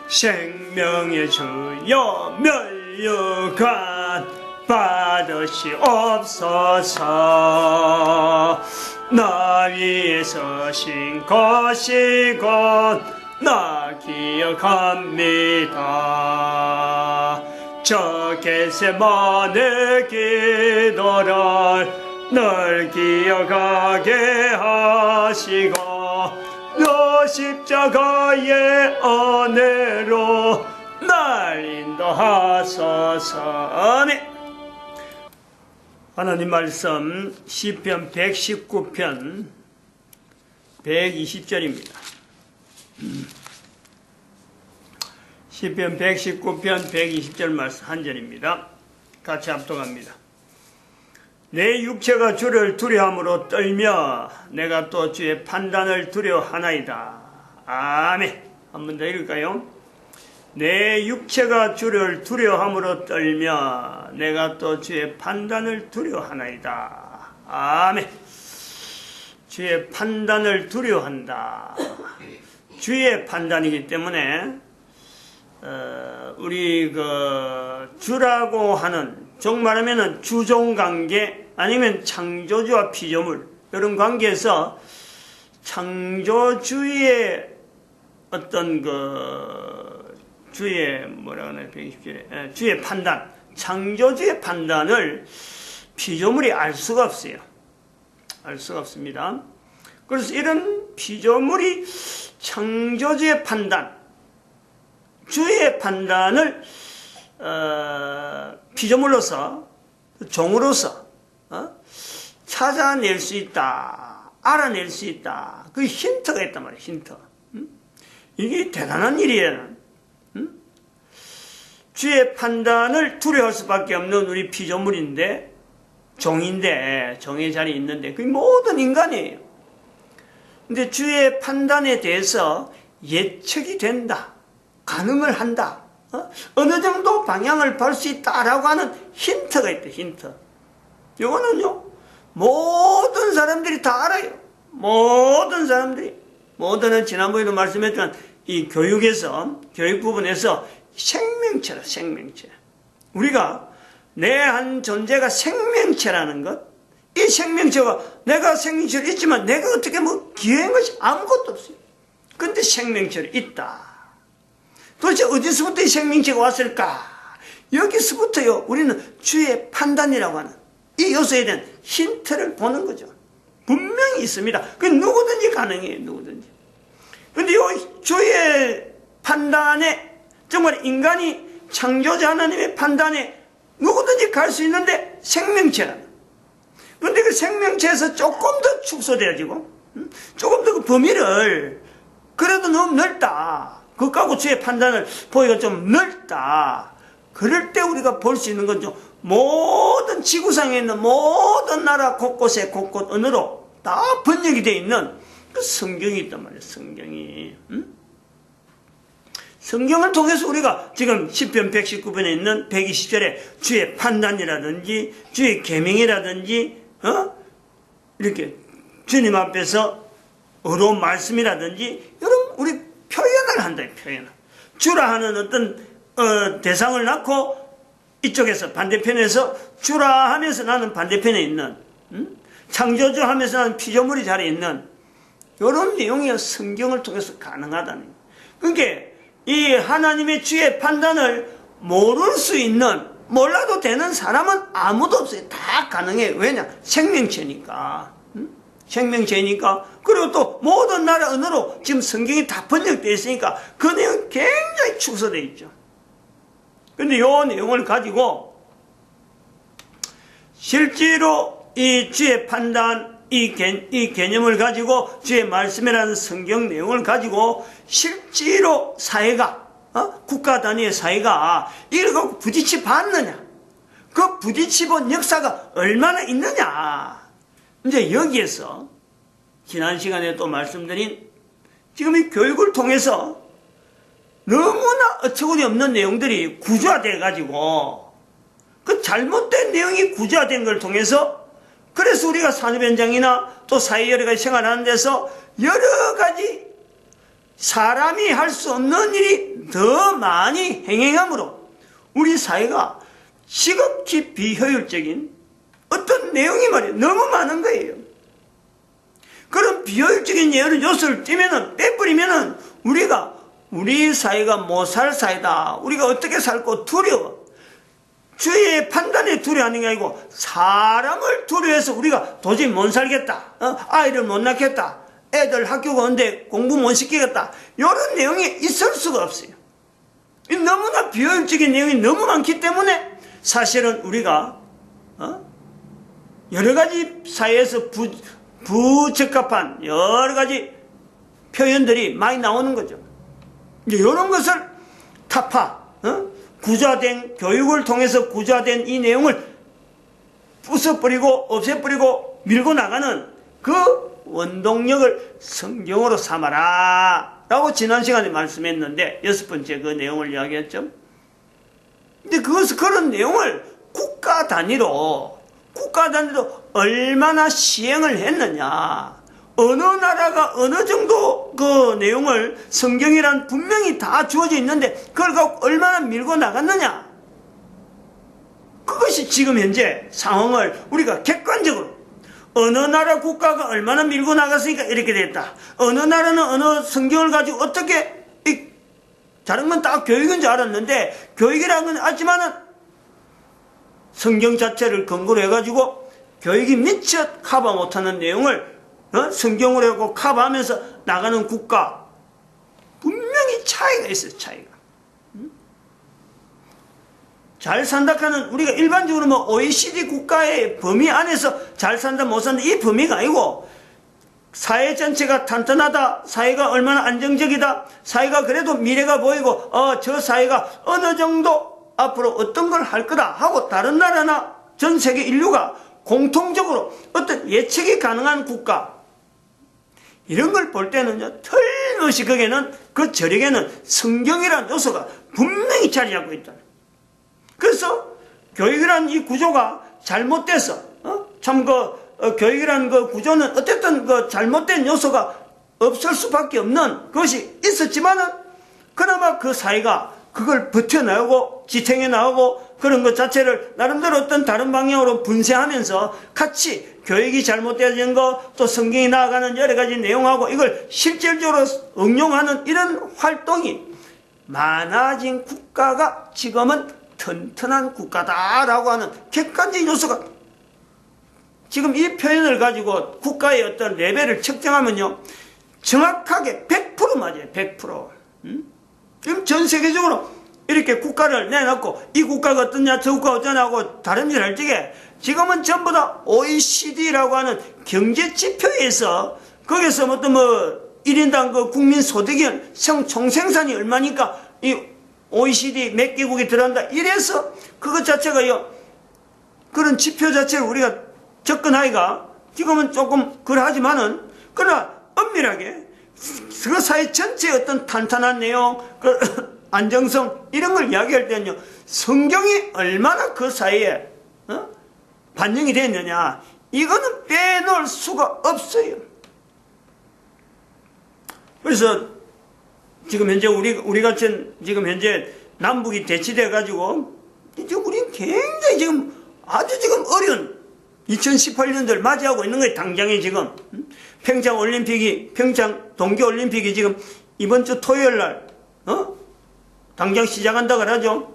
생명의 주여 면류관 받으시옵소서. 나 위에 서신 것이고 나 기억합니다. 저 겟세마네 기도를 늘 기억하게 하시고 너 십자가의 은혜로 날 인도하소서. 아멘. 하나님 말씀 시편 119편 120절입니다. 시편 119편 120절 말씀 한 절입니다. 같이 합독합니다. 내 육체가 주를 두려움으로 떨며 내가 또 주의 판단을 두려워하나이다. 아멘. 한 번 더 읽을까요? 내 육체가 주를 두려움으로 떨며 내가 또 주의 판단을 두려워하나이다. 아멘. 주의 판단을 두려워한다. 주의 판단이기 때문에 우리 주라고 하는, 정말하면 주종관계 아니면 창조주와 피조물 이런 관계에서 창조주의 어떤 주의 뭐라 그러나 120절에 주의 판단, 창조주의 판단을 피조물이 알 수가 없어요. 알 수가 없습니다. 그래서 이런 피조물이 창조주의 판단, 주의 판단을 피조물로서, 종으로서 찾아낼 수 있다, 알아낼 수 있다. 그 힌트가 있단 말이에요. 힌트. 이게 대단한 일이에요. 주의 판단을 두려워할 수밖에 없는 우리 피조물인데, 종인데, 종의 자리에 있는데 그게 모든 인간이에요. 근데 주의 판단에 대해서 예측이 된다, 가늠을 한다, 어느 정도 방향을 볼 수 있다라고 하는 힌트가 있다. 힌트. 이거는요 모든 사람들이 다 알아요. 모든 사람들이. 모든은 지난번에도 말씀했지만 이 교육에서, 교육 부분에서 생명체라, 생명체. 우리가 내 한 존재가 생명체라는 것, 이 생명체가, 내가 생명체로 있지만 내가 어떻게 기여한 것이 아무것도 없어요. 근데 생명체로 있다. 도대체 어디서부터 이 생명체가 왔을까? 여기서부터요 우리는 주의 판단이라고 하는 이 요소에 대한 힌트를 보는 거죠. 분명히 있습니다. 그 누구든지 가능해요. 누구든지. 근데 이 주의 판단에, 정말 인간이 창조자 하나님의 판단에 누구든지 갈 수 있는데 생명체라는. 그런데 그 생명체에서 조금 더 축소되어지고 조금 더 그 범위를, 그래도 너무 넓다, 그것하고 주의 판단을 보기가 좀 넓다, 그럴 때 우리가 볼 수 있는 건죠, 모든 지구상에 있는 모든 나라 곳곳에 곳곳 언어로 다 번역이 되어 있는 그 성경이 있단 말이에요. 성경이. 성경을 통해서 우리가 지금 시편 119편에 있는 120절에 주의 판단이라든지 주의 계명이라든지 이렇게 주님 앞에서 어려운 말씀이라든지 이런 우리 표현을 한다. 표현을. 주라 하는 어떤 대상을 낳고 이쪽에서 반대편에서 주라 하면서 나는 반대편에 있는, 창조주 하면서 나는 피조물이 자리에 있는 이런 내용이 성경을 통해서 가능하다는 거예요. 그러니까 이 하나님의 주의 판단을 모를 수 있는, 몰라도 되는 사람은 아무도 없어요. 다 가능해요. 왜냐? 생명체니까. 생명체니까. 그리고 또 모든 나라 언어로 지금 성경이 다 번역되어 있으니까 그 내용이 굉장히 축소되어 있죠. 근데 이 내용을 가지고 실제로 이 주의 판단, 이 개념을 가지고 주의 말씀이라는 성경 내용을 가지고 실제로 사회가, 국가 단위의 사회가 이걸 갖고 부딪히 봤느냐, 그 부딪히 본 역사가 얼마나 있느냐. 이제 여기에서 지난 시간에 또 말씀드린 지금 이 교육을 통해서 너무나 어처구니 없는 내용들이 구조화되어 가지고 그 잘못된 내용이 구조화된 걸 통해서, 그래서 우리가 산업 현장이나 또 사회 여러 가지 생활하는 데서 여러 가지 사람이 할 수 없는 일이 더 많이 행행하므로 우리 사회가 지극히 비효율적인 어떤 내용이 말이에요. 너무 많은 거예요. 그런 비효율적인 요소를 떼면은, 빼버리면은 우리 사회가 못 살 사회다. 우리가 어떻게 살고 두려워. 주의 판단에 두려워하는 게 아니고 사람을 두려워해서 우리가 도저히 못 살겠다. 아이를 못 낳겠다. 애들 학교 가는데 공부 못 시키겠다. 이런 내용이 있을 수가 없어요. 너무나 비효율적인 내용이 너무 많기 때문에 사실은 우리가 여러 가지 사회에서 부적합한 여러 가지 표현들이 많이 나오는 거죠. 이제 이런 것을 타파, 구조화된 교육을 통해서 구조화된 이 내용을 부숴버리고 없애버리고 밀고 나가는 그 원동력을 성경으로 삼아라 라고 지난 시간에 말씀했는데 6번째 그 내용을 이야기했죠. 근데 그런 내용을 국가 단위로 얼마나 시행을 했느냐, 어느 나라가 어느 정도 그 내용을 성경이란 분명히 다 주어져 있는데 그걸 갖고 얼마나 밀고 나갔느냐, 그것이 지금 현재 상황을 우리가 객관적으로 어느 나라 국가가 얼마나 밀고 나갔으니까 이렇게 됐다, 어느 나라는 어느 성경을 가지고 어떻게, 다른 건 다 교육인 줄 알았는데 교육이라는 건 알지만은 성경 자체를 근거로 해가지고 교육이 미처 커버 못하는 내용을 성경으로 하고 커버하면서 나가는 국가 분명히 차이가 있어요. 차이가. 잘 산다 하는 우리가 일반적으로 뭐 OECD 국가의 범위 안에서 잘 산다 못 산다 이 범위가 아니고 사회 전체가 탄탄하다, 사회가 얼마나 안정적이다, 사회가 그래도 미래가 보이고 저 사회가 어느 정도 앞으로 어떤 걸 할 거다 하고 다른 나라나 전 세계 인류가 공통적으로 어떤 예측이 가능한 국가, 이런 걸 볼 때는요, 틀림없이 거기에는 그 절역에는 성경이라는 요소가 분명히 자리 잡고 있다. 그래서 교육이라는 이 구조가 잘못돼서 교육이라는 그 구조는 어쨌든 그 잘못된 요소가 없을 수밖에 없는 것이 있었지만은 그나마 그 사회가 그걸 버텨나오고 지탱해 나오고 그런 것 자체를 나름대로 어떤 다른 방향으로 분쇄하면서 같이 교육이 잘못되어진 거, 또 성경이 나아가는 여러 가지 내용하고 이걸 실질적으로 응용하는 이런 활동이 많아진 국가가 지금은 튼튼한 국가다라고 하는 객관적인 요소가, 지금 이 표현을 가지고 국가의 어떤 레벨을 측정하면요, 정확하게 100% 맞아요. 100%. 지금 전 세계적으로 이렇게 국가를 내놓고 이 국가가 어떠냐 저 국가가 어떠냐고 다른질 할 적에 지금은 전부 다 OECD라고 하는 경제 지표에서 거기서 어떤 1인당 그 국민 소득이 총생산이 얼마니까 이 OECD 몇 개국이 들어간다 이래서 그것 자체가요, 그런 지표 자체를 우리가 접근하기가 지금은 조금 그러하지만은 그러나 엄밀하게 그 사회 전체의 어떤 탄탄한 내용, 그 안정성 이런 걸 이야기할 때는요, 성경이 얼마나 그 사회에 반영이 됐느냐 이거는 빼놓을 수가 없어요. 그래서 지금 현재 우리 같은 지금 현재 남북이 대치돼 가지고 이제 우리는 굉장히 지금 아주 지금 어려운 2018년도를 맞이하고 있는 거예요. 당장에 지금 평창 동계올림픽이 지금 이번 주 토요일 날 당장 시작한다 그러죠.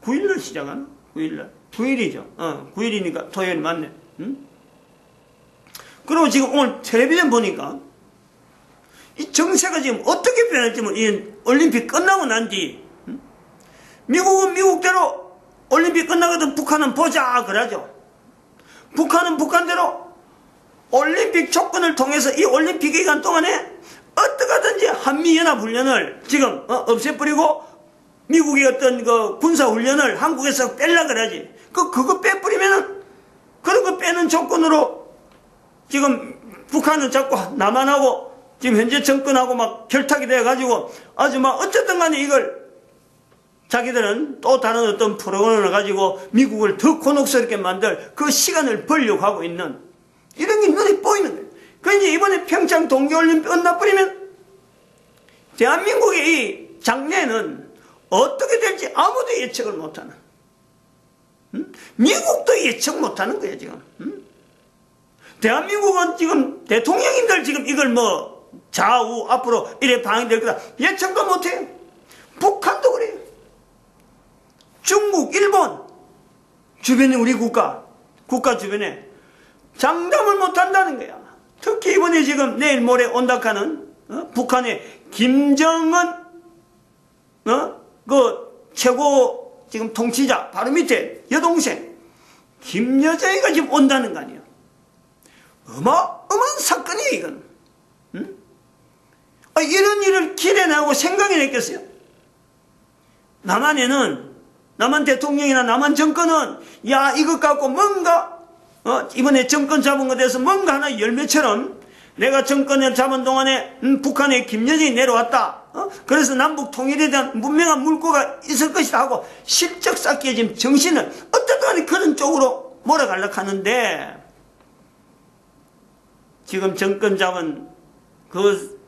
9일날 시작하나? 9일날 9일이죠. 9일이니까 토요일 맞네. 그리고 지금 오늘 텔레비전 보니까 이 정세가 지금 어떻게 변할지 이 올림픽 끝나고 난 뒤 미국은 미국대로 올림픽 끝나거든 북한은 보자 그러죠. 북한은 북한대로 올림픽 조건을 통해서 이 올림픽 기간 동안에 어떻게든지 한미연합훈련을 지금 없애버리고 미국의 어떤 그 군사훈련을 한국에서 뺄라 그러지. 그거 빼버리면은 그런 거 빼는 조건으로 지금 북한은 자꾸 남한하고 지금 현재 정권하고 막 결탁이 돼가지고 아주 막 어쨌든 간에 이걸 자기들은 또 다른 어떤 프로그램을 가지고 미국을 더 곤혹스럽게 만들 그 시간을 벌려고 하고 있는 이런 게 눈에 보이는 거예요. 그 이제 이번에 평창 동계올림픽 끝나버리면 대한민국의 이 장래는 어떻게 될지 아무도 예측을 못하는, 미국도 예측 못하는 거예요 지금. 대한민국은 지금 대통령님들 지금 이걸 뭐 좌우 앞으로 이래 방향될 거다 예측도 못해요. 북한도 그래요. 중국, 일본 주변에 우리 국가 주변에 장담을 못한다는 거야. 특히 이번에 지금 내일 모레 온다카는 북한의 김정은 그 최고 지금 통치자 바로 밑에 여동생 김여정이가 지금 온다는 거 아니에요. 어마어마한 사건이에요 이건. 이런 일을 기대하고 생각이 냈겠어요. 남한 대통령이나 남한 정권은 야 이것 갖고 뭔가 이번에 정권 잡은 것에 대해서 뭔가 하나 열매처럼 내가 정권을 잡은 동안에 북한의 김여정이 내려왔다. 그래서 남북 통일에 대한 분명한 물꼬가 있을 것이다 하고 실적 쌓기에 지금 정신을 어떻게 그런 쪽으로 몰아가려고 하는데 지금 정권 잡은 그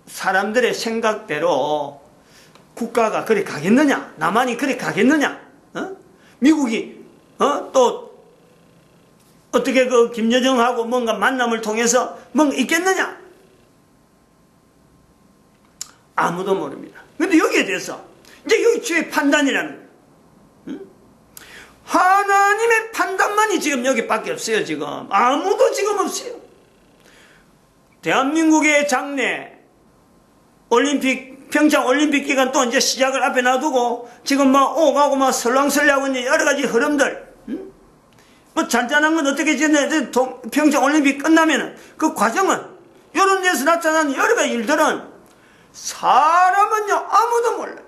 사람들의 생각대로 국가가 그래 가겠느냐? 남한이 그래 가겠느냐? 미국이 또 어떻게 그 김여정하고 뭔가 만남을 통해서 뭔가 있겠느냐? 아무도 모릅니다. 근데 여기에 대해서 이제 여기 주의 판단이라는 거예요. 하나님의 판단만이 지금 여기밖에 없어요. 지금 아무도 지금 없어요. 대한민국의 장래 올림픽 평창 올림픽 기간 또 이제 시작을 앞에 놔두고 지금 막 오가고 막 설랑설레하고 있는 여러 가지 흐름들, 뭐 잔잔한 건 어떻게 지내 평창 올림픽 끝나면은 그 과정은 이런 데서 나타나는 여러 가지 일들은 사람은요 아무도 몰라요.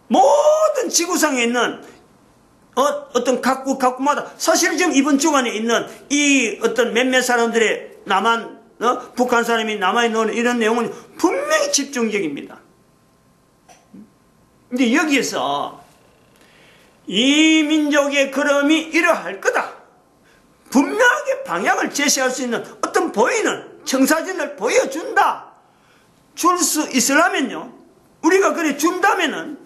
모든 지구상에 있는 어떤 각국마다 사실 지금 이번 주간에 있는 이 어떤 몇몇 사람들의 남한 북한 사람이 남아있는 이런 내용은 분명히 집중적입니다. 근데 여기에서 이 민족의 걸음이 이러할 거다. 분명하게 방향을 제시할 수 있는 어떤 보이는 청사진을 보여준다. 줄 수 있으려면요. 우리가 그래 준다면은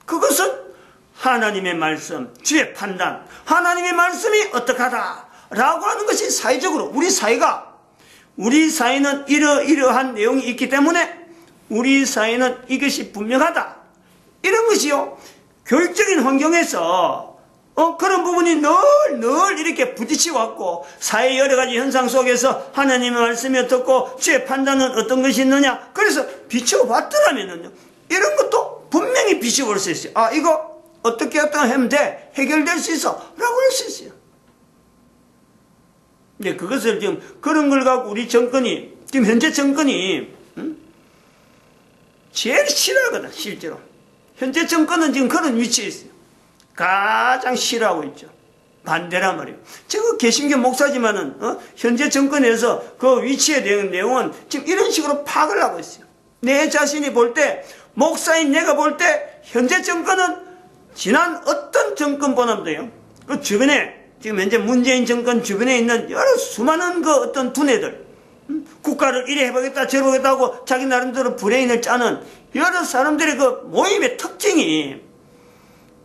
그것은 하나님의 말씀, 주의 판단, 하나님의 말씀이 어떡하다라고 하는 것이 사회적으로 우리 사회는 이러한 내용이 있기 때문에 우리 사회는 이것이 분명하다. 이런 것이요. 교육적인 환경에서 그런 부분이 늘 이렇게 부딪히고 왔고 사회 여러 가지 현상 속에서 하나님의 말씀이 어떻고 주의 판단은 어떤 것이 있느냐. 그래서 비춰봤더라면요. 이런 것도 분명히 비춰볼 수 있어요. 아 이거 어떻게 하면 돼? 해결될 수 있어. 라고 할 수 있어요. 근데 그것을 지금 그런 걸 갖고 우리 정권이 지금 현재 정권이 제일 싫어하거든. 실제로 현재 정권은 지금 그런 위치에 있어요. 가장 싫어하고 있죠. 반대란 말이에요. 제가 개신교 목사지만은 현재 정권에서 그 위치에 대한 내용은 지금 이런 식으로 파악을 하고 있어요. 내 자신이 볼 때 목사인 내가 볼 때 현재 정권은 지난 어떤 정권보다도요. 그 주변에 지금 현재 문재인 정권 주변에 있는 여러 수많은 그 어떤 두뇌들, 국가를 이래 해보겠다 저래 해보겠다 하고 자기 나름대로 브레인을 짜는 여러 사람들의 그 모임의 특징이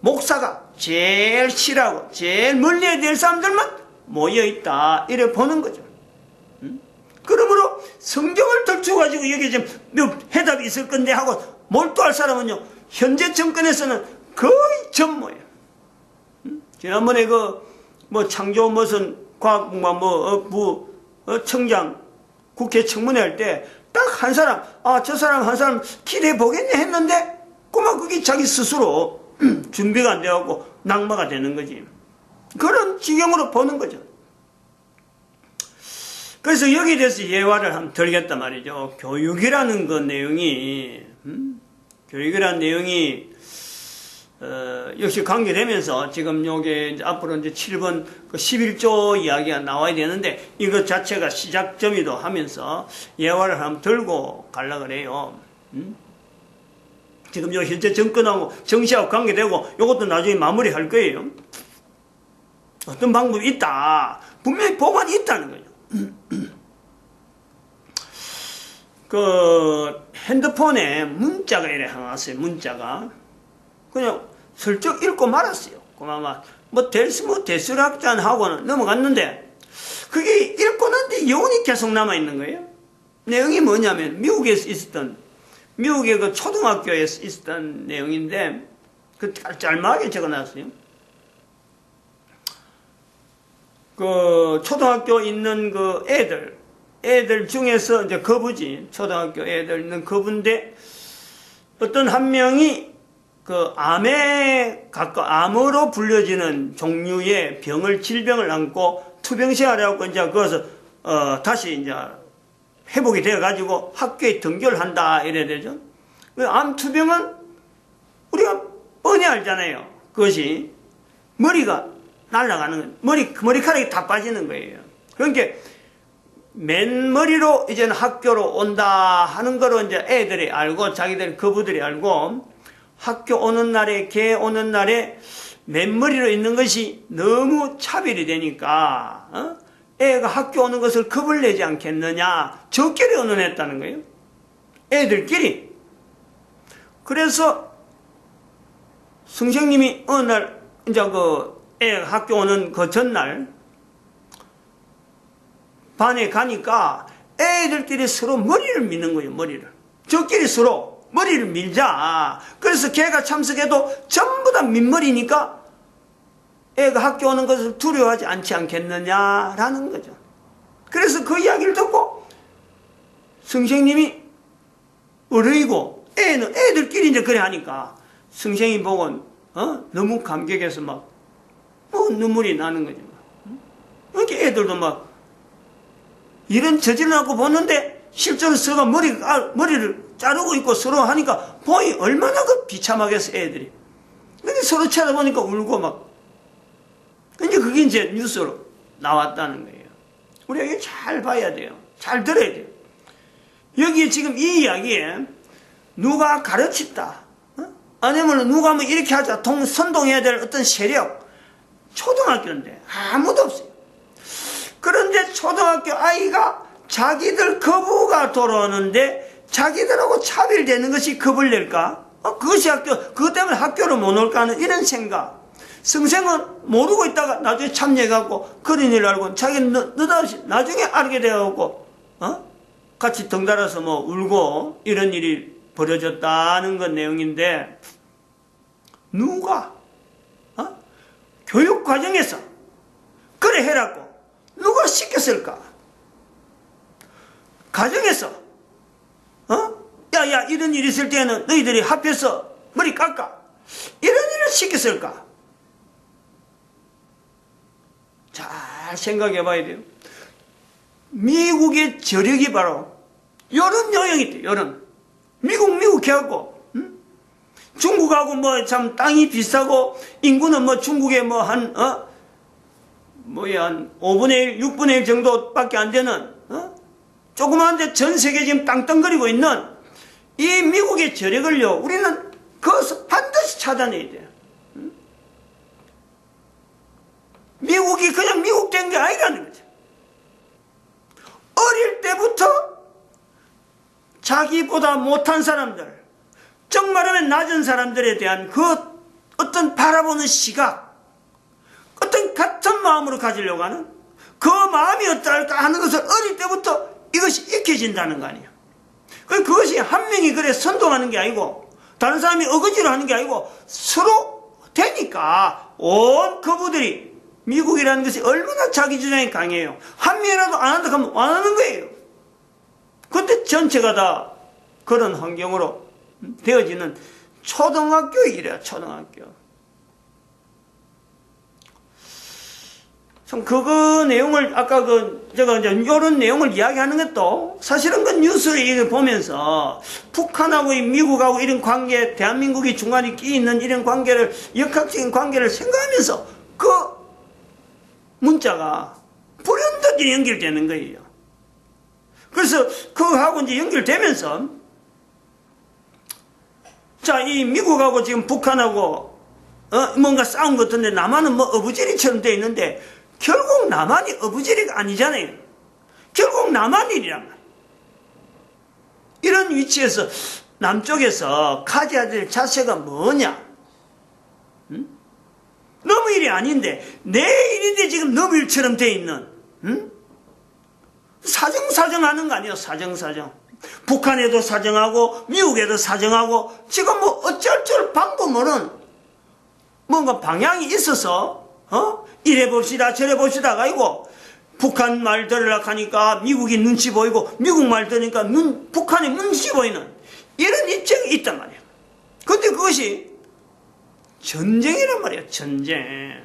목사가 제일 싫어하고 제일 멀리해야 될 사람들만 모여있다 이래 보는 거죠. 그러므로 성경을 덜쳐가지고 여기 지금 해답이 있을 건데 하고 몰두할 사람은요 현재 정권에서는 거의 전무예요. 지난번에 뭐 창조 무슨 과학부만 청장 국회 청문회 할 때 딱 한 사람 저 사람 한 사람 기대해 보겠네 했는데 꼬마 그게 자기 스스로 준비가 안 되고 낙마가 되는 거지. 그런 지경으로 보는 거죠. 그래서 여기에 대해서 예화를 한번 들겠단 말이죠. 교육이라는 그 내용이 교육이라는 내용이 역시 관계되면서 지금 요게 앞으로 이제 7번 그 11조 이야기가 나와야 되는데 이것 자체가 시작점이도 하면서 예화를 한번 들고 가려고 그래요. 지금 요 현재 정권하고 정치하고 관계되고 요것도 나중에 마무리할 거예요. 어떤 방법이 있다. 분명히 보관이 있다는 거죠. 그 핸드폰에 문자가 이래 하나 왔어요. 문자가 그냥 슬쩍 읽고 말았어요. 그만 뭐 대수락잔하고는 넘어갔는데 그게 읽고 난 뒤 여운이 계속 남아 있는 거예요. 내용이 뭐냐면 미국의 그 초등학교에 있었던 내용인데 그 짤막하게 적어놨어요. 그 초등학교 있는 그 애들 중에서 이제 거부지, 초등학교 애들 있는 거부인데 어떤 한 명이 그 암으로 불려지는 종류의 질병을 안고 투병생활을 하고 이제 거기서 다시 이제 회복이 되어가지고 학교에 등교를 한다 이래야 되죠. 암 투병은 우리가 뻔히 알잖아요. 그것이 머리가 날아가는 거예요. 머리카락이 다 빠지는 거예요. 그러니까 맨머리로 이제는 학교로 온다 하는 거로 이제 애들이 알고 자기들 거부들이 알고 학교 오는 날에 개 오는 날에 맨머리로 있는 것이 너무 차별이 되니까 애가 학교 오는 것을 겁을 내지 않겠느냐 저끼리 의논했다는 거예요. 애들끼리. 그래서 선생님이 어느 날 이제 그 애가 학교 오는 그 전날 반에 가니까 애들끼리 서로 머리를 미는 거예요. 머리를. 저끼리 서로 머리를 밀자. 그래서 걔가 참석해도 전부 다 민머리니까 애가 학교 오는 것을 두려워하지 않지 않겠느냐라는 거죠. 그래서 그 이야기를 듣고 선생님이 어르이고 애들끼리 이제 그래 하니까 선생님이 보고 너무 감격해서 막 눈물이 나는 거죠. 이렇게 애들도 막 이런 저질러놓고 보는데 실제로 서로 머리를 자르고 있고 서로 하니까 보이 얼마나 그 비참하겠어 애들이. 근데 서로 쳐다보니까 울고 막. 근데 그게 이제 뉴스로 나왔다는 거예요. 우리가 이게 잘 봐야 돼요. 잘 들어야 돼요. 여기에 지금 이 이야기에 누가 가르쳤다. 아니면 누가 뭐 이렇게 하자. 선동해야 될 어떤 세력. 초등학교인데 아무도 없어요. 그런데 초등학교 아이가 자기들 거부가 돌아오는데 자기들하고 차별되는 것이 겁을 낼까? 그것이 그것 때문에 학교를 못 올까 하는 이런 생각. 선생은 모르고 있다가 나중에 참여해갖고 그런 일을 알고 자기는 느닷없이 나중에 알게 되어갖고 같이 덩달아서 뭐 울고 이런 일이 벌어졌다는 건 내용인데 누가 교육 과정에서 그래 해라고 누가 시켰을까? 가정에서 야야 이런 일이 있을 때는 너희들이 합해서 머리 깎아 이런 일을 시켰을까? 잘 생각해 봐야 돼요. 미국의 저력이 바로 이런 요령이 있대요. 이런 미국 해갖고 중국하고 뭐 참 땅이 비싸고 인구는 뭐 중국에 뭐 한 5분의 1, 6분의 1 정도밖에 안 되는 조그마한데 전 세계 지금 땅덩거리고 있는 이 미국의 저력을요 우리는 그것을 반드시 찾아내야 돼요. 미국이 그냥 미국 된 게 아니라는 거죠. 어릴 때부터 자기보다 못한 사람들, 정말하면 낮은 사람들에 대한 그 어떤 바라보는 시각, 어떤 같은 마음으로 가지려고 하는 그 마음이 어떨까 하는 것을 어릴 때부터 이것이 익혀진다는 거 아니에요. 그것이 한 명이 그래 선동하는 게 아니고 다른 사람이 어거지로 하는 게 아니고 서로 되니까 온 거부들이 미국이라는 것이 얼마나 자기 주장이 강해요. 한 명이라도 안 한다 하면 안 하는 거예요. 그런데 전체가 다 그런 환경으로 되어지는 초등학교 이래요. 초등학교. 참 그 내용을 아까 제가 이제 이런 내용을 이야기하는 것도 사실은 그 뉴스를 보면서 북한하고 미국하고 이런 관계, 대한민국이 중간에 끼 있는 이런 관계를 역학적인 관계를 생각하면서 그 문자가 불현듯 연결되는 거예요. 그래서 그거하고 이제 연결되면서 자, 이 미국하고 지금 북한하고 뭔가 싸운 것 같은데 남한은 뭐 어부지리처럼 돼 있는데 결국 남한이 어부지리가 아니잖아요. 결국 남한이란 말이에요. 이런 위치에서 남쪽에서 가져야 될 자세가 뭐냐? 너무 일이 아닌데 내 일인데 지금 너무 일처럼 돼 있는 사정하는 거 아니에요. 사정. 북한에도 사정하고 미국에도 사정하고 지금 뭐 어쩔 줄 방법은 뭔가 방향이 있어서 이래 봅시다 저래 봅시다가 아니고 북한 말 들으려고 하니까 미국이 눈치 보이고 미국 말 들으니까 북한이 눈치 보이는 이런 입장이 있단 말이에요. 근데 그것이 전쟁이란 말이에요. 전쟁.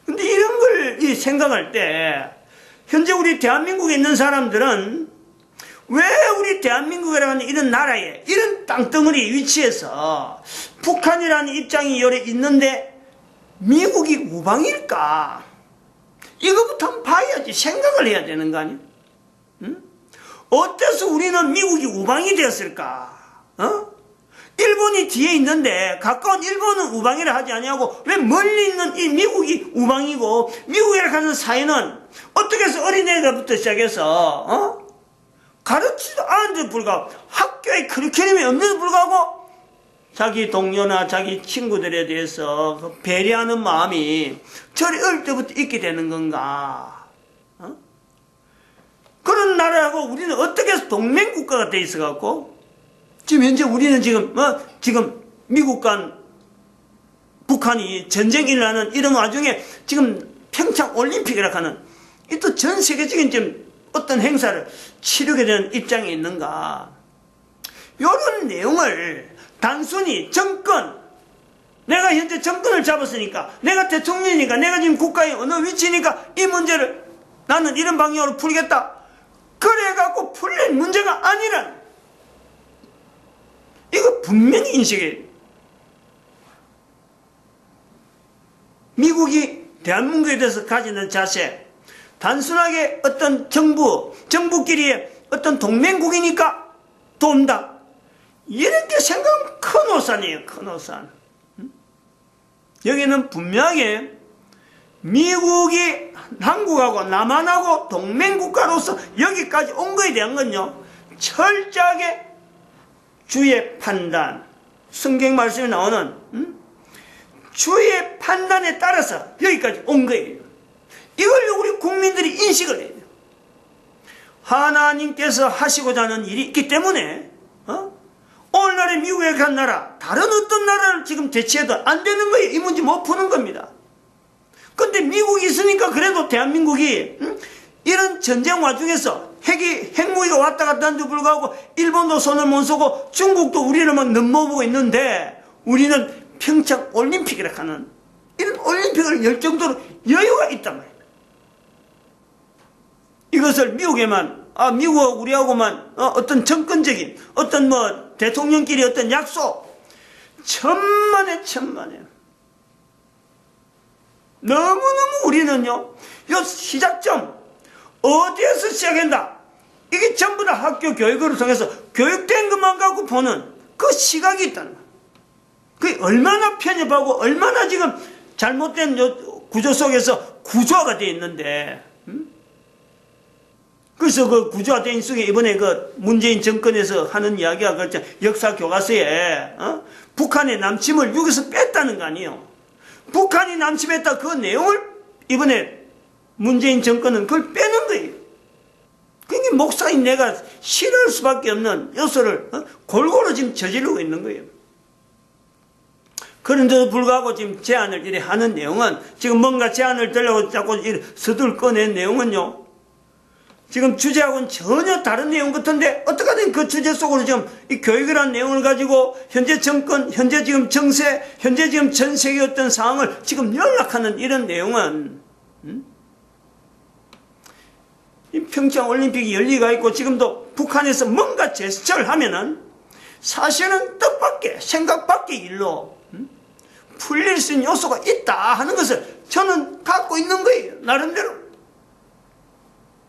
근데 이런 걸 생각할 때 현재 우리 대한민국에 있는 사람들은 왜 우리 대한민국이라는 이런 나라에 이런 땅덩어리 위치에서 북한이라는 입장이 여러 있는데 미국이 우방일까? 이거부터 한번 봐야지. 생각을 해야 되는 거 아니에요? 어때서 우리는 미국이 우방이 되었을까? 일본이 뒤에 있는데 가까운 일본은 우방이라 하지 아니하고 왜 멀리 있는 이 미국이 우방이고 미국이라 하는 사회는 어떻게 해서 어린애가부터 시작해서 가르치지도 않은데도 불구하고 학교에 커리큘럼이 없는데도 불구하고 자기 동료나 자기 친구들에 대해서 배려하는 마음이 저리 어릴 때부터 있게 되는 건가? 그런 나라하고 우리는 어떻게 해서 동맹국가가 돼 있어갖고 지금 현재 우리는 지금 미국과 북한이 전쟁이 일어나는 이런 와중에 지금 평창 올림픽이라고 하는 이 또 전 세계적인 좀 어떤 행사를 치르게 되는 입장에 있는가? 이런 내용을 단순히 정권, 내가 현재 정권을 잡았으니까, 내가 대통령이니까, 내가 지금 국가의 어느 위치니까 이 문제를 나는 이런 방향으로 풀겠다. 그래갖고 풀릴 문제가 아니란. 이거 분명히 인식해야 돼요. 미국이 대한민국에 대해서 가지는 자세, 단순하게 어떤 정부끼리의 어떤 동맹국이니까 돈다. 이렇게 생각하면 큰 오산이에요. 큰 오산. 여기는 분명하게 미국이 한국하고 남한하고 동맹국가로서 여기까지 온 거에 대한 건요, 철저하게 주의 판단, 성경 말씀에 나오는 주의 판단에 따라서 여기까지 온 거예요. 이걸 우리 국민들이 인식을 해야 돼요. 하나님께서 하시고자 하는 일이 있기 때문에 오늘날의 미국에 간 나라, 다른 어떤 나라를 지금 대체해도 안 되는 거예요. 이 문제 못 푸는 겁니다. 근데 미국이 있으니까 그래도 대한민국이 이런 전쟁 와중에서 핵무기가 왔다 갔다 하는데 불구하고 일본도 손을 못 쏘고 중국도 우리를 막 넘어보고 있는데 우리는 평창 올림픽이라 하는 이런 올림픽을 열 정도로 여유가 있단 말이에요. 이것을 미국에만, 미국하고 우리하고만 어떤 정권적인 어떤 뭐 대통령끼리 어떤 약속, 천만에 너무너무 우리는요, 이 시작점 어디에서 시작한다, 이게 전부 다 학교 교육을 통해서 교육된 것만 갖고 보는 그 시각이 있다는 거예요. 그게 얼마나 편협하고 얼마나 지금 잘못된 구조 속에서 구조화가 되어 있는데, 그래서 그 구조화된 속에 이번에 그 문재인 정권에서 하는 이야기가 그렇죠. 역사 교과서에 북한의 남침을 여기서 뺐다는 거 아니에요. 북한이 남침했다 그 내용을 이번에 문재인 정권은 그걸 빼는 거예요. 그게 목사인 내가 싫어할 수밖에 없는 요소를 골고루 지금 저지르고 있는 거예요. 그런데도 불구하고 지금 제안을 이래 하는 내용은, 지금 뭔가 제안을 들려고 자꾸 이래 서둘 꺼낸 내용은요, 지금 주제하고는 전혀 다른 내용 같은데 어떻게든 그 주제 속으로 지금 이 교육이라는 내용을 가지고 현재 정권, 현재 지금 정세, 현재 지금 전 세계 어떤 상황을 지금 연락하는 이런 내용은 이 평창 올림픽이 열리가 있고 지금도 북한에서 뭔가 제스처를 하면은 사실은 뜻밖의, 생각밖의 일로 풀릴 수 있는 요소가 있다 하는 것을 저는 갖고 있는 거예요. 나름대로.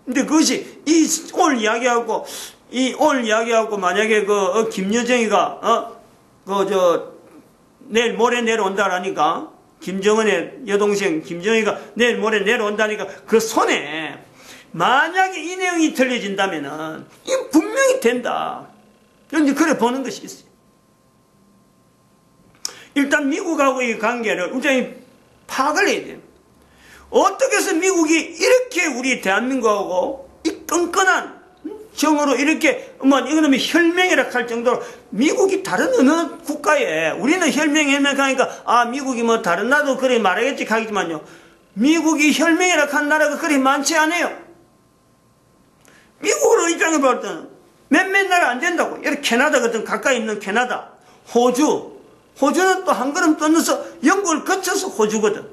근데 그것이 오늘 이야기하고 만약에 김여정이가 내일 모레 내려온다라니까, 김정은의 여동생 김정희가 내일 모레 내려온다니까, 그 손에 만약에 이 내용이 틀려진다면은 이건 분명히 된다. 이제 그래 보는 것이 있어요. 일단 미국하고의 관계를 굉장히 파악을 해야 돼요. 어떻게 해서 미국이 이렇게 우리 대한민국하고 이 끈끈한 정으로 이렇게 이거는 혈맹이라 할 정도로, 미국이 다른 어느 국가에 우리는 혈맹하니까 미국이 뭐 다른 나라도 그래 말하겠지 하겠지만요, 미국이 혈맹이라 한 나라가 그리 많지 않아요. 미국으로 입장해 볼 때는 몇몇 나라 안 된다고. 이렇게 캐나다 같은 가까이 있는 캐나다, 호주는 또 한 걸음 떠나서 영국을 거쳐서 호주거든.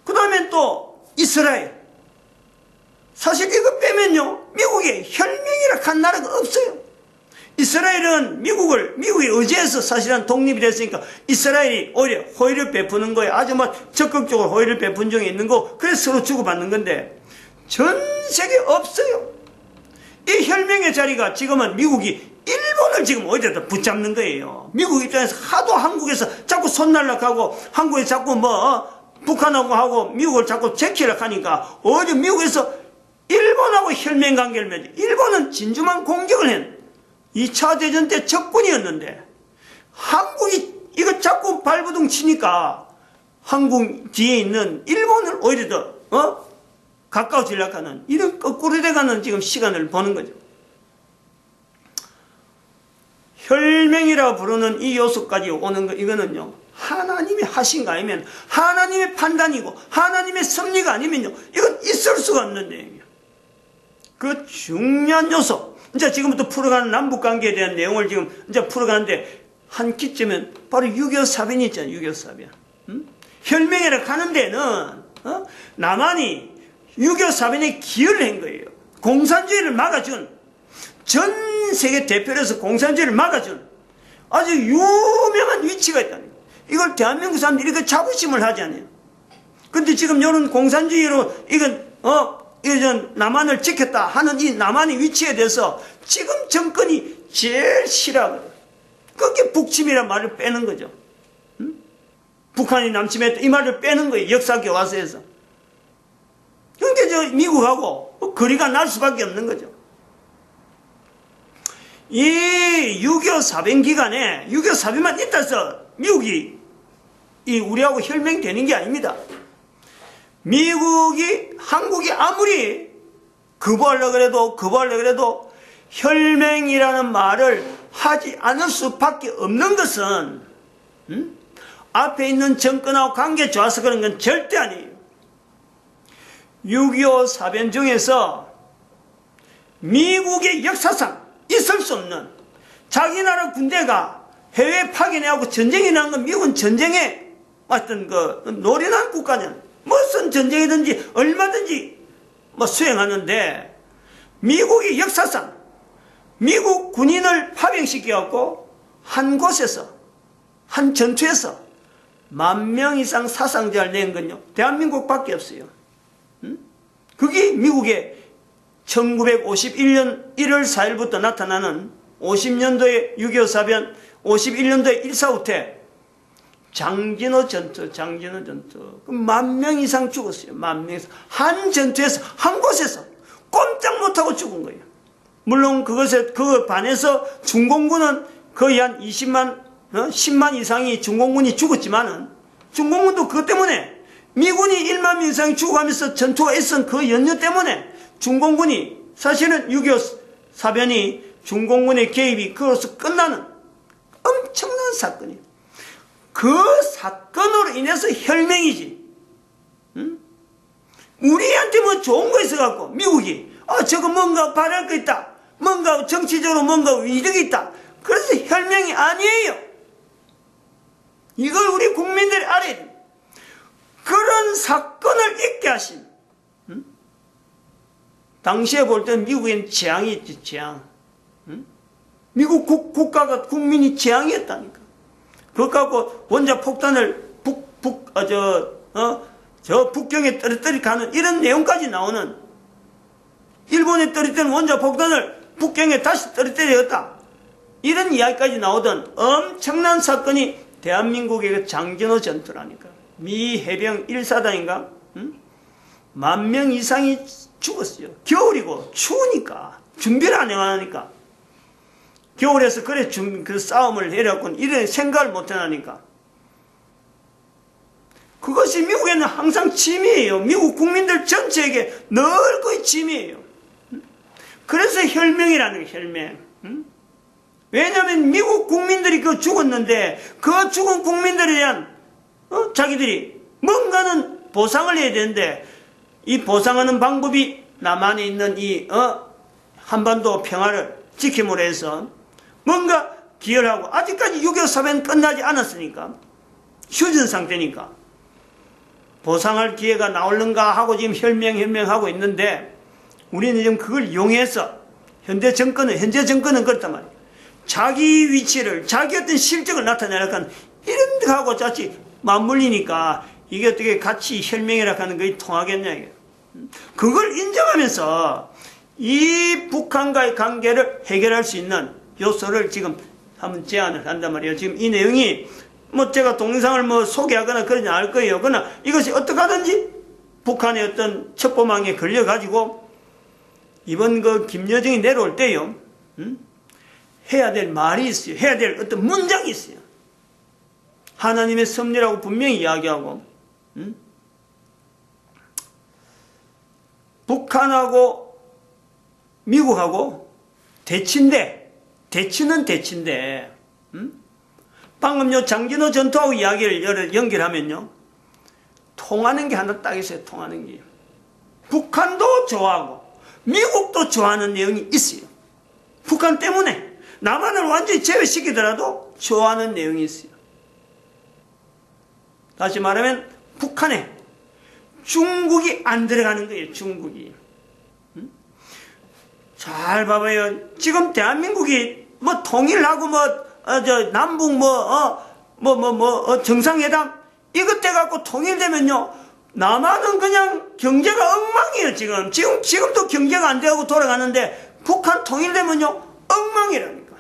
그 다음에 또 이스라엘. 사실 이거 빼면요, 미국에 혈맹이라 한 나라가 없어요. 이스라엘은 미국이 의지해서 사실은 독립이 됐으니까 이스라엘이 오히려 호의를 베푸는 거에 아주 적극적으로 호의를 베푼 중에 있는 거, 그래서 서로 주고받는 건데, 전 세계 없어요. 이 혈맹의 자리가 지금은 미국이 일본을 지금 어디다 붙잡는 거예요. 미국 입장에서 하도 한국에서 자꾸 손날락하고, 한국에 자꾸 북한하고 하고 미국을 자꾸 제키려고 하니까, 어디 미국에서 일본하고 혈맹 관계를 맺어. 일본은 진주만 공격을 했는데, 2차 대전 때 적군이었는데, 한국이 이거 자꾸 발버둥 치니까, 한국 뒤에 있는 일본을 오히려 더, 가까워지려고 하는, 이런 거꾸로 돼가는 지금 시간을 보는 거죠. 혈맹이라 부르는 이 요소까지 오는 거, 이거는요, 하나님이 하신 거 아니면, 하나님의 판단이고, 하나님의 섭리가 아니면요, 이건 있을 수가 없는 내용이에요. 그 중요한 요소. 이제 지금부터 풀어가는 남북관계에 대한 내용을 지금 이제 풀어가는데, 한 기쯤은 바로 6.25 사변이 있잖아요, 6.25 사변. 혈맹이라 가는 데는, 남한이 6.25 사변에 기여를 한 거예요. 공산주의를 막아준, 전 세계 대표로서 공산주의를 막아준 아주 유명한 위치가 있다는 거예요. 이걸 대한민국 사람들이 이거 자부심을 하지 않아요. 근데 지금 이런 공산주의로 이건 남한을 지켰다 하는 이 남한의 위치에 대해서 지금 정권이 제일 싫어하거든요. 그게 북침이라는 말을 빼는 거죠. 북한이 남침했다 이 말을 빼는 거예요. 역사 교과서에서. 그러니까 미국하고 거리가 날 수밖에 없는 거죠. 이 6.25 사변 기간에 6.25 사변만 있다 해서 미국이 우리하고 혈맹되는 게 아닙니다. 한국이 아무리 거부하려고 그래도 혈맹이라는 말을 하지 않을 수밖에 없는 것은 앞에 있는 정권하고 관계 좋아서 그런 건 절대 아니에요. 6.25 사변 중에서 미국의 역사상 있을 수 없는, 자기 나라 군대가 해외 파견해하고 전쟁이 난 건 미국은 전쟁에 어떤 노련한 국가냐, 무슨 전쟁이든지 얼마든지 수행하는데, 미국이 역사상 미국 군인을 파병시켜갖고 한 곳에서, 한 전투에서 10,000명 이상 사상자를 낸 건요, 대한민국 밖에 없어요. 그게 미국의 1951년 1월 4일부터 나타나는 50년도에 6.25 사변, 51년도에 1.4후 장진호 전투. 10,000명 이상 죽었어요. 10,000명 이상. 한 전투에서, 한 곳에서 꼼짝 못하고 죽은 거예요. 물론 그거 반해서 중공군은 거의 한 10만 이상이 중공군이 죽었지만은, 중공군도 그것 때문에 미군이 1만 명 이상이 죽어가면서 전투가 있었던 그 연료 때문에 중공군이, 사실은 6.25 사변이 중공군의 개입이 그로서 끝나는 엄청난 사건이에요. 그 사건으로 인해서 혈맹이지. 우리한테 좋은 거 있어갖고 미국이 저거 뭔가 바랄 거 있다, 뭔가 정치적으로 뭔가 이득이 있다, 그래서 혈맹이 아니에요. 이걸 우리 국민들이 알아야 돼요. 그런 사건을 있게 하신, 당시에 볼 때는 미국엔 재앙이 있지, 재앙. 미국 국가가, 국민이 재앙이었다니까. 그거 갖고 원자 폭탄을 북경에 떨어뜨려 가는 이런 내용까지 나오는, 일본에 떨어뜨린 원자 폭탄을 북경에 다시 떨어뜨렸다. 이런 이야기까지 나오던 엄청난 사건이 대한민국의 그 장진호 전투라니까. 미 해병 1사단인가? 10,000명 이상이 죽었어요. 겨울이고 추우니까 준비를 안 해가니까. 겨울에서 그래 그 싸움을 해갖고 이런 생각을 못 해나니까. 그것이 미국에는 항상 짐이에요. 미국 국민들 전체에게 늘 거의 짐이에요. 그래서 혈맹이라는 거예요. 혈맹. 왜냐하면 미국 국민들이 그 죽었는데 그 죽은 국민들에 대한 자기들이 뭔가는 보상을 해야 되는데 이 보상하는 방법이 남한에 있는 이 한반도 평화를 지킴으로 해서 뭔가 기여를 하고 아직까지 6.25 사변 끝나지 않았으니까 휴전 상태니까 보상할 기회가 나올는가 하고 지금 혈맹하고 있는데 우리는 지금 그걸 이용해서 현재 정권은 그렇단 말이에요. 자기 위치를 자기 어떤 실적을 나타내니까 이런 데 하고 자칫 맞물리니까 이게 어떻게 같이 혈맹이라 하는 것이 통하겠냐 이게. 그걸 인정하면서 이 북한과의 관계를 해결할 수 있는 요소를 지금 한번 제안을 한단 말이에요. 지금 이 내용이 제가 동영상을 소개하거나 그러지 않을 거예요. 그러나 이것이 어떻게 하든지 북한의 어떤 첩보망에 걸려가지고 이번 그 김여정이 내려올 때요. 해야 될 말이 있어요. 해야 될 어떤 문장이 있어요. 하나님의 섭리라고 분명히 이야기하고 북한하고 미국하고 대치는 대치인데 방금 요 장진호 전투하고 이야기를 연결하면요 통하는 게 하나 딱 있어요. 통하는 게 북한도 좋아하고 미국도 좋아하는 내용이 있어요. 북한 때문에 남한을 완전히 제외시키더라도 좋아하는 내용이 있어요. 다시 말하면 북한에 중국이 안 들어가는 거예요. 중국이. 잘 봐봐요. 지금 대한민국이 통일하고 남북 정상회담 이것 때 갖고 통일되면요 남한은 그냥 경제가 엉망이에요. 지금도 경제가 안 되고 돌아가는데 북한 통일되면요 엉망이라니까.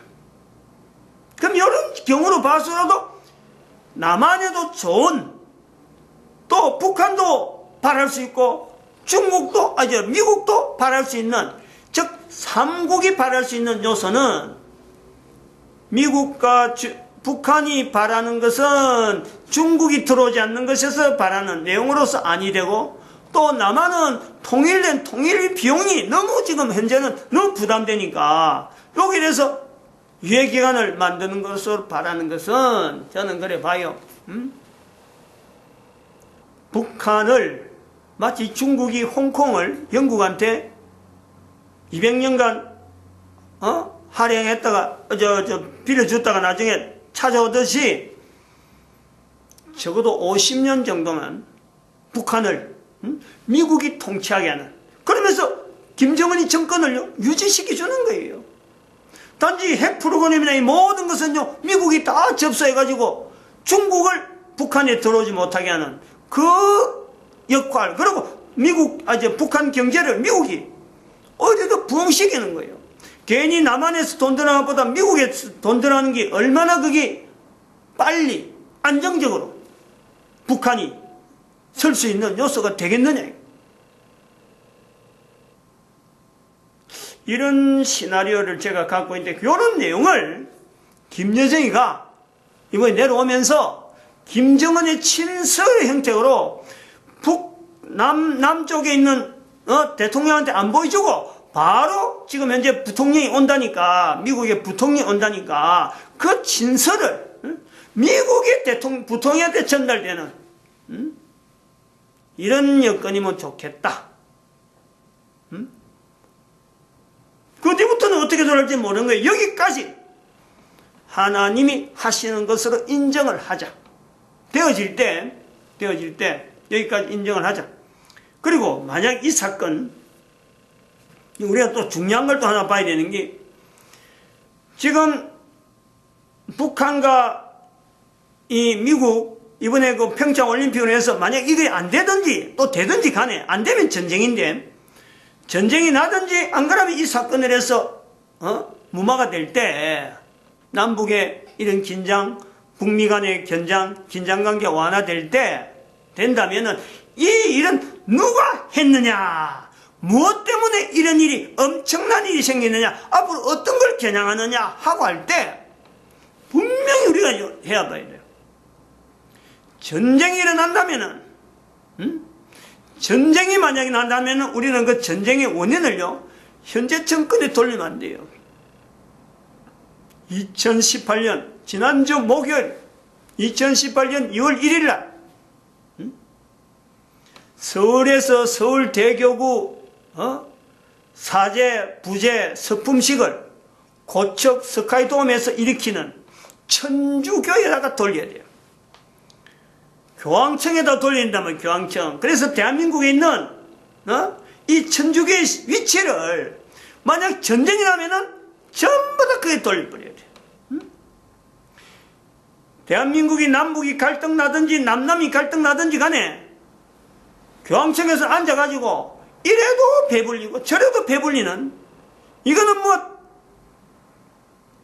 그럼 이런 경우로 봐서라도 남한에도 좋은 또 북한도 바랄 수 있고 미국도 바랄 수 있는 즉 삼국이 바랄 수 있는 요소는 미국과 북한이 바라는 것은 중국이 들어오지 않는 것에서 바라는 내용으로서 아니 되고 또 남한은 통일된 통일 비용이 너무 지금 현재는 너무 부담되니까 여기에 대해서 유예기간을 만드는 것으로 바라는 것은 저는 그래 봐요. 북한을 마치 중국이 홍콩을 영국한테 200년간 할애했다가 빌려줬다가 나중에 찾아오듯이 적어도 50년 정도만 북한을 미국이 통치하게 하는 그러면서 김정은이 정권을 유지시켜주는 거예요. 단지 핵 프로그램이나 이 모든 것은요 미국이 다 접수해가지고 중국을 북한에 들어오지 못하게 하는 그 역할 그리고 북한 경제를 미국이 어디도 부흥시키는 거예요. 괜히 남한에서 돈 들어가는 것보다 미국에서 돈 들어가는 게 얼마나 그게 빨리 안정적으로 북한이 설 수 있는 요소가 되겠느냐. 이런 시나리오를 제가 갖고 있는데 이런 내용을 김여정이가 이번에 내려오면서 김정은의 친서의 형태로 남쪽에 있는 대통령한테 안 보여주고 바로 지금 현재 부통령이 온다니까 미국의 부통령이 온다니까 그 친서를 미국의 부통령한테 전달되는 이런 여건이면 좋겠다. 그 뒤부터는 어떻게 돌아갈지 모르는 거예요. 여기까지 하나님이 하시는 것으로 인정을 하자. 되어질 때 여기까지 인정을 하자. 그리고 만약 이 사건 우리가 또 중요한 걸 또 하나 봐야 되는 게 지금 북한과 이 미국 이번에 그 평창 올림픽을 해서 만약 이게 안 되든지 또 되든지 간에 안 되면 전쟁인데 전쟁이 나든지 안 그러면 이 사건을 해서 무마가 될 때 남북의 이런 긴장, 북미 간의 긴장관계 완화될 때 된다면은 이 일은 누가 했느냐, 무엇 때문에 이런 일이 엄청난 일이 생기느냐, 앞으로 어떤 걸 겨냥하느냐 하고 할 때 분명히 우리가 해야 봐야 돼요. 전쟁이 일어난다면은, 전쟁이 만약에 난다면은 우리는 그 전쟁의 원인을요, 현재 정권에 돌리면 안 돼요. 2018년 지난주 목요일 2018년 2월 1일 날 서울에서 서울대교구 사제, 부제, 서품식을 고척 스카이돔에서 일으키는 천주교에다가 돌려야 돼요. 교황청에다 돌린다면 교황청. 그래서 대한민국에 있는 이 천주교의 위치를 만약 전쟁이 나면은 전부 다 그게 돌려버려야 돼요. 대한민국이 남북이 갈등 나든지 남남이 갈등 나든지 간에 교황청에서 앉아가지고 이래도 배불리고 저래도 배불리는, 이거는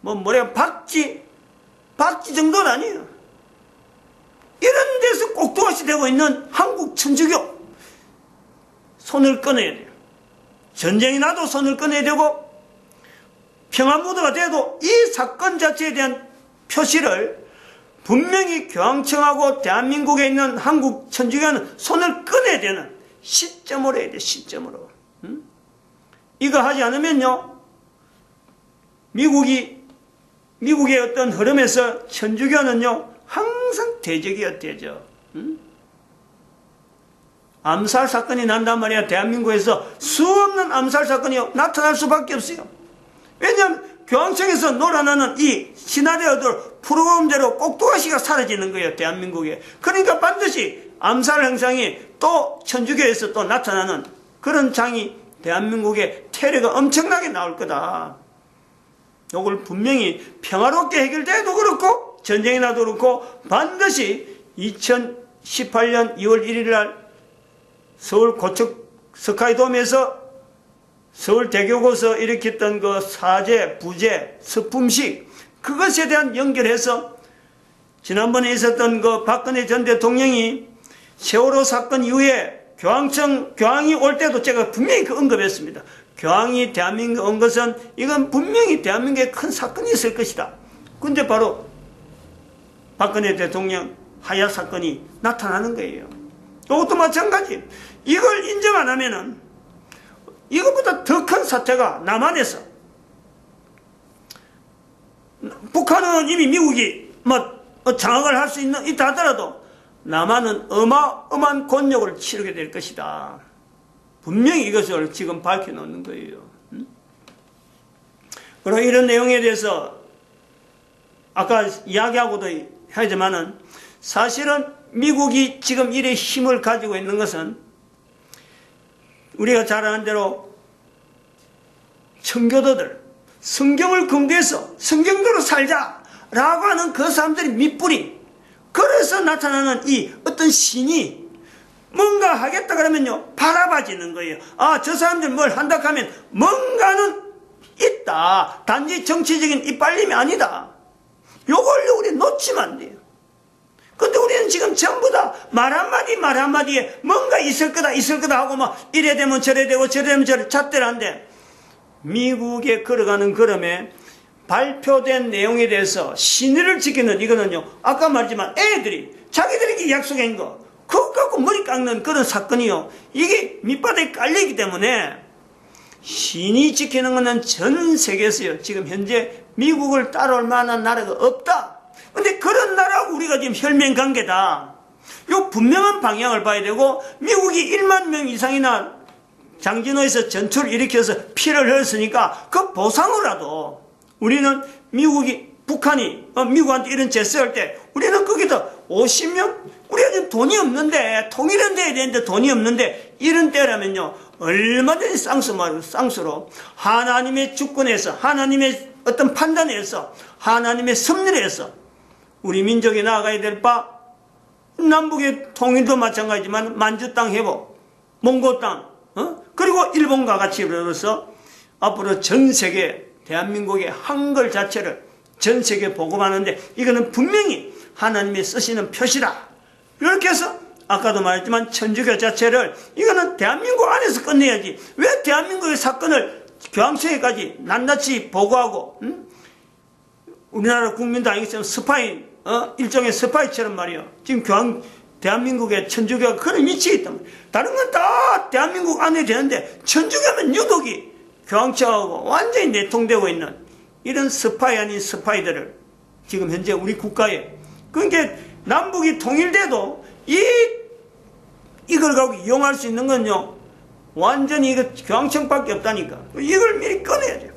뭐래 박쥐 정도는 아니에요. 이런 데서 꼭두각시 되고 있는 한국 천주교 손을 끊어야 돼요. 전쟁이 나도 손을 끊어야 되고, 평화무드가 돼도 이 사건 자체에 대한 표시를 분명히 교황청하고 대한민국에 있는 한국 천주교는 손을 끊어야 되는 시점으로 해야 돼. 시점으로. 이거 하지 않으면요, 미국의 어떤 흐름에서 천주교는요 항상 대적이야, 대적. 암살 사건이 난단 말이야. 대한민국에서 수없는 암살 사건이 나타날 수밖에 없어요. 왜냐하면 교황청에서 놀아나는 이 시나리오들 프로그램대로 꼭두각시가 사라지는 거예요, 대한민국에. 그러니까 반드시 암살 형상이 또 천주교에서 또 나타나는 그런 장이 대한민국에 테러가 엄청나게 나올 거다. 이걸 분명히 평화롭게 해결돼도 그렇고 전쟁이 나도 그렇고 반드시 2018년 2월 1일 날 서울 고척 스카이돔에서 서울대교구에서 일으켰던 그 사제, 부제, 서품식, 그것에 대한 연결해서 지난번에 있었던 그 박근혜 전 대통령이 세월호 사건 이후에 교황이 올 때도 제가 분명히 그 언급했습니다. 교황이 대한민국에 온 것은 이건 분명히 대한민국에 큰 사건이 있을 것이다. 근데 바로 박근혜 대통령 하야 사건이 나타나는 거예요. 이것도 마찬가지. 이걸 인정 안 하면은 이것보다 더 큰 사태가 남한에서, 북한은 이미 미국이 장악을 할 수 있다 하더라도 남한은 어마어마한 곤욕을 치르게 될 것이다. 분명히 이것을 지금 밝혀놓는 거예요. 그리고 이런 내용에 대해서 아까 이야기하고도 하지만은 사실은 미국이 지금 이래 힘을 가지고 있는 것은 우리가 잘 아는 대로 청교도들, 성경을 근거해서 성경대로 살자라고 하는 그 사람들이 밑뿌리, 그래서 나타나는 이 어떤 신이 뭔가 하겠다 그러면요 바라봐지는 거예요. 아, 저 사람들 뭘 한다 하면 뭔가는 있다. 단지 정치적인 이빨림이 아니다. 요걸 우리 놓치면 안 돼요. 근데 우리는 지금 전부 다 말 한마디에 뭔가 있을 거다 하고 이래 되면 저래 되고 저래 되면 저래 잣대라는데, 미국에 걸어가는 걸음에 발표된 내용에 대해서 신의를 지키는 이거는요, 아까 말했지만 애들이 자기들에게 약속한 거 그거 갖고 머리 깎는 그런 사건이요, 이게 밑바닥에 깔리기 때문에 신이 지키는 것은 전 세계에서요 지금 현재 미국을 따라올 만한 나라가 없다. 근데 그런 나라하고 우리가 지금 혈맹관계다. 요 분명한 방향을 봐야 되고, 미국이 1만 명 이상이나 장진호에서 전투를 일으켜서 피를 흘렸으니까 그 보상으로라도 우리는 북한이 미국한테 이런 제스할 때 우리는 거기다 50명? 우리가 지금 돈이 없는데, 통일은 돼야 되는데 돈이 없는데, 이런 때라면요 얼마든지 쌍수로 하나님의 주권에서, 하나님의 어떤 판단에서, 하나님의 섭리에서 우리 민족이 나아가야 될 바, 남북의 통일도 마찬가지지만 만주 땅 회복, 몽고 땅, 그리고 일본과 같이 이루어서 앞으로 전 세계 대한민국의 한글 자체를 전 세계에 보고하는데 이거는 분명히 하나님이 쓰시는 표시다. 이렇게 해서 아까도 말했지만 천주교 자체를 이거는 대한민국 안에서 끝내야지. 왜 대한민국의 사건을 교황청에까지 낱낱이 보고하고 우리나라 국민도 아니겠지만 스파이 일종의 스파이처럼 말이요. 지금 대한민국의 천주교가 그런 위치에 있단 말이에요. 다른 건 다 대한민국 안에 되는데 천주교면 유독이 교황청하고 완전히 내통되고 있는 이런 스파이 아닌 스파이들을 지금 현재 우리 국가에 그러니까 남북이 통일돼도 이걸 갖고 이용할 수 있는 건요 완전히 이거 교황청밖에 없다니까. 이걸 미리 꺼내야죠.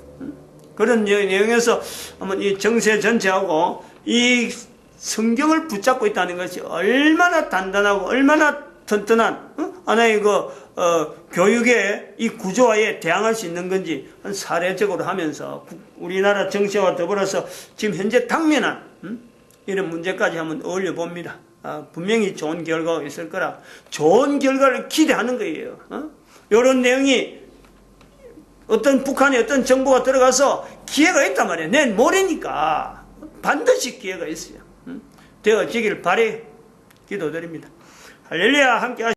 그런 내용에서 한번 이 정세 전체하고 이 성경을 붙잡고 있다는 것이 얼마나 단단하고 얼마나 튼튼한 하나의 교육의 이 구조화에 대항할 수 있는 건지 사례적으로 하면서 우리나라 정세와 더불어서 지금 현재 당면한 이런 문제까지 한번 어울려 봅니다. 분명히 좋은 결과가 있을 거라 좋은 결과를 기대하는 거예요. 이런 내용이 어떤 북한에 어떤 정보가 들어가서 기회가 있단 말이에요. 내일 모레니까 반드시 기회가 있어요. 되어지길 바래 기도드립니다. 할렐루야 함께 하시죠.